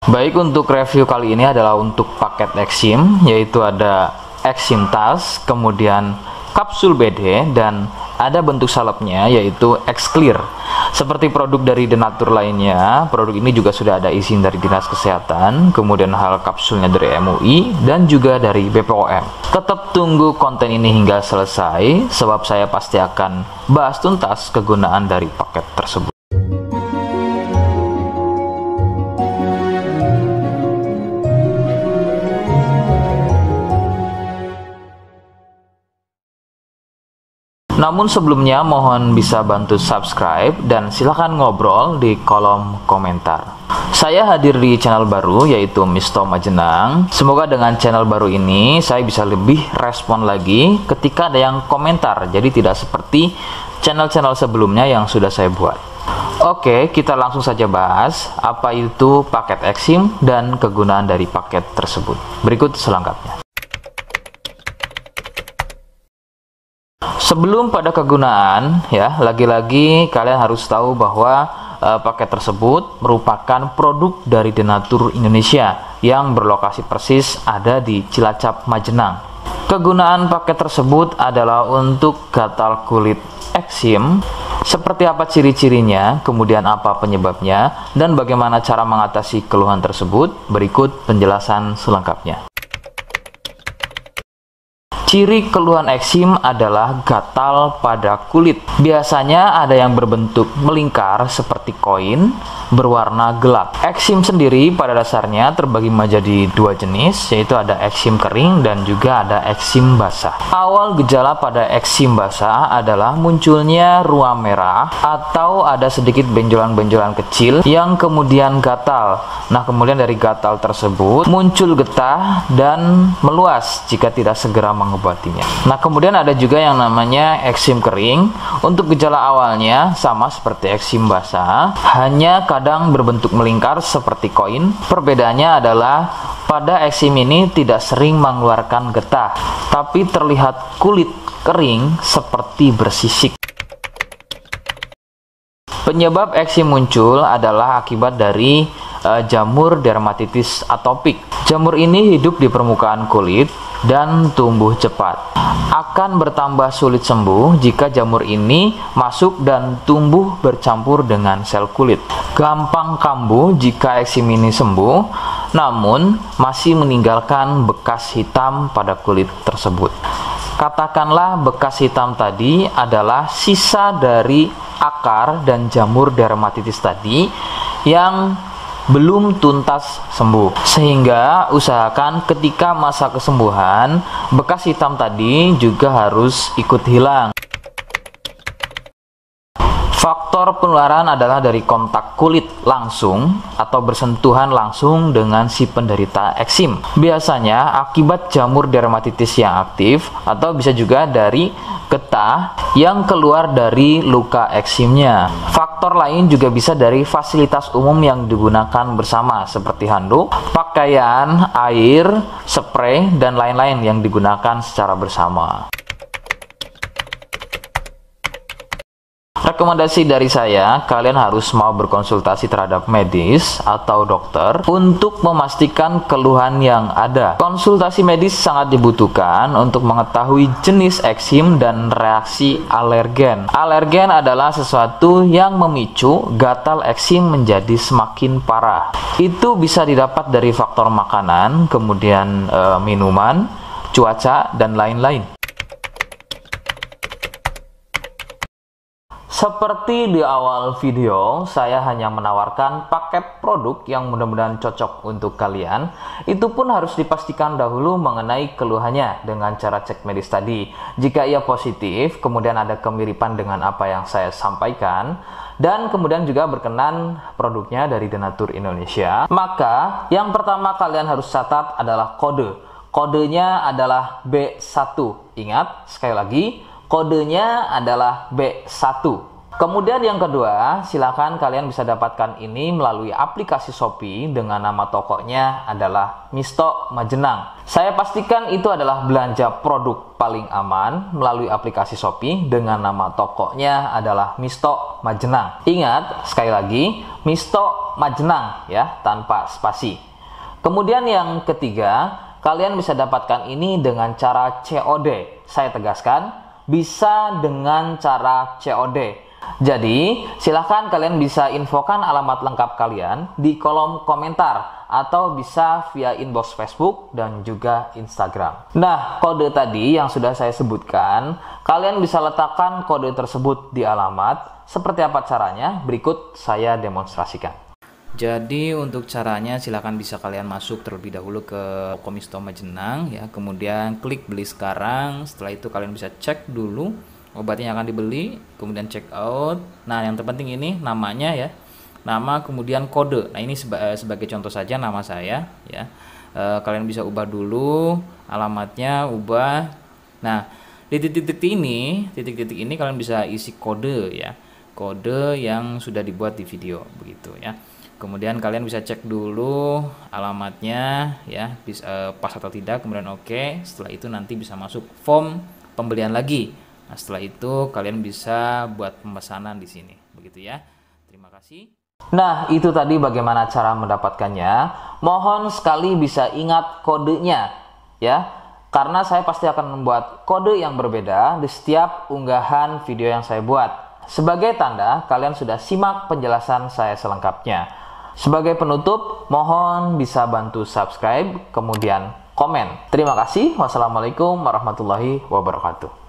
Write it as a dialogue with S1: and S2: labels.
S1: Baik, untuk review kali ini adalah untuk paket Exim, yaitu ada Exim Tas, kemudian kapsul BD, dan ada bentuk salepnya yaitu X-Clear. Seperti produk dari Denatur lainnya, produk ini juga sudah ada izin dari Dinas Kesehatan, kemudian hal kapsulnya dari MUI dan juga dari BPOM. Tetap tunggu konten ini hingga selesai, sebab saya pasti akan bahas tuntas kegunaan dari paket tersebut. Namun sebelumnya mohon bisa bantu subscribe dan silahkan ngobrol di kolom komentar. Saya hadir di channel baru yaitu Misto Majenang. Semoga dengan channel baru ini saya bisa lebih respon lagi ketika ada yang komentar. Jadi tidak seperti channel-channel sebelumnya yang sudah saya buat. Oke, kita langsung saja bahas apa itu paket Exim dan kegunaan dari paket tersebut. Berikut selengkapnya. Sebelum pada kegunaan, ya, lagi-lagi kalian harus tahu bahwa paket tersebut merupakan produk dari Denatur Indonesia yang berlokasi persis ada di Cilacap, Majenang. Kegunaan paket tersebut adalah untuk gatal kulit eksim. Seperti apa ciri-cirinya, kemudian apa penyebabnya, dan bagaimana cara mengatasi keluhan tersebut. Berikut penjelasan selengkapnya. Ciri keluhan eksim adalah gatal pada kulit. Biasanya ada yang berbentuk melingkar seperti koin, berwarna gelap. Eksim sendiri pada dasarnya terbagi menjadi dua jenis, yaitu ada eksim kering dan juga ada eksim basah. Awal gejala pada eksim basah adalah munculnya ruam merah atau ada sedikit benjolan-benjolan kecil yang kemudian gatal. Nah, kemudian dari gatal tersebut muncul getah dan meluas jika tidak segera mengobatinya. Nah, kemudian ada juga yang namanya eksim kering. Untuk gejala awalnya sama seperti eksim basah, hanya kadang berbentuk melingkar seperti koin. Perbedaannya adalah pada eksim ini tidak sering mengeluarkan getah, tapi terlihat kulit kering seperti bersisik. Penyebab eksim muncul adalah akibat dari jamur dermatitis atopik. Jamur ini hidup di permukaan kulit dan tumbuh cepat. Akan bertambah sulit sembuh jika jamur ini masuk dan tumbuh bercampur dengan sel kulit. Gampang kambuh jika eksim ini sembuh, namun masih meninggalkan bekas hitam pada kulit tersebut. Katakanlah bekas hitam tadi adalah sisa dari akar dan jamur dermatitis tadi yang belum tuntas sembuh, sehingga usahakan ketika masa kesembuhan bekas hitam tadi juga harus ikut hilang. Faktor penularan adalah dari kontak kulit langsung atau bersentuhan langsung dengan si penderita eksim. Biasanya akibat jamur dermatitis yang aktif atau bisa juga dari getah yang keluar dari luka eksimnya. Faktor lain juga bisa dari fasilitas umum yang digunakan bersama seperti handuk, pakaian, air, spray, dan lain-lain yang digunakan secara bersama. Rekomendasi dari saya, kalian harus mau berkonsultasi terhadap medis atau dokter untuk memastikan keluhan yang ada. Konsultasi medis sangat dibutuhkan untuk mengetahui jenis eksim dan reaksi alergen. Alergen adalah sesuatu yang memicu gatal eksim menjadi semakin parah. Itu bisa didapat dari faktor makanan, kemudian minuman, cuaca, dan lain-lain. Seperti di awal video, saya hanya menawarkan paket produk yang mudah-mudahan cocok untuk kalian. Itu pun harus dipastikan dahulu mengenai keluhannya dengan cara cek medis tadi. Jika ia positif, kemudian ada kemiripan dengan apa yang saya sampaikan, dan kemudian juga berkenan produknya dari Denatur Indonesia, maka yang pertama kalian harus catat adalah kode. Kodenya adalah B1. Ingat, sekali lagi, kodenya adalah B1. Kemudian yang kedua, silakan kalian bisa dapatkan ini melalui aplikasi Shopee dengan nama tokonya adalah Misto Majenang. Saya pastikan itu adalah belanja produk paling aman melalui aplikasi Shopee dengan nama tokonya adalah Misto Majenang. Ingat, sekali lagi, Misto Majenang ya, tanpa spasi. Kemudian yang ketiga, kalian bisa dapatkan ini dengan cara COD. Saya tegaskan, bisa dengan cara COD. Jadi, silahkan kalian bisa infokan alamat lengkap kalian di kolom komentar atau bisa via inbox Facebook dan juga Instagram. Nah, kode tadi yang sudah saya sebutkan, kalian bisa letakkan kode tersebut di alamat. Seperti apa caranya? Berikut saya demonstrasikan. Jadi untuk caranya silahkan bisa kalian masuk terlebih dahulu ke toko Misto Majenang ya, kemudian klik beli sekarang. Setelah itu kalian bisa cek dulu obatnya yang akan dibeli, kemudian check out. Nah, yang terpenting ini namanya ya, nama kemudian kode. Nah, ini sebagai contoh saja nama saya ya. Kalian bisa ubah dulu alamatnya, ubah. Nah, di titik-titik ini kalian bisa isi kode ya, kode yang sudah dibuat di video begitu ya. Kemudian kalian bisa cek dulu alamatnya ya, pas atau tidak, kemudian oke. Setelah itu nanti bisa masuk form pembelian lagi. Nah, setelah itu kalian bisa buat pemesanan di sini, begitu ya. Terima kasih. Nah, itu tadi bagaimana cara mendapatkannya. Mohon sekali bisa ingat kodenya, ya. Karena saya pasti akan membuat kode yang berbeda di setiap unggahan video yang saya buat. Sebagai tanda, kalian sudah simak penjelasan saya selengkapnya. Sebagai penutup, mohon bisa bantu subscribe, kemudian komen. Terima kasih. Wassalamualaikum warahmatullahi wabarakatuh.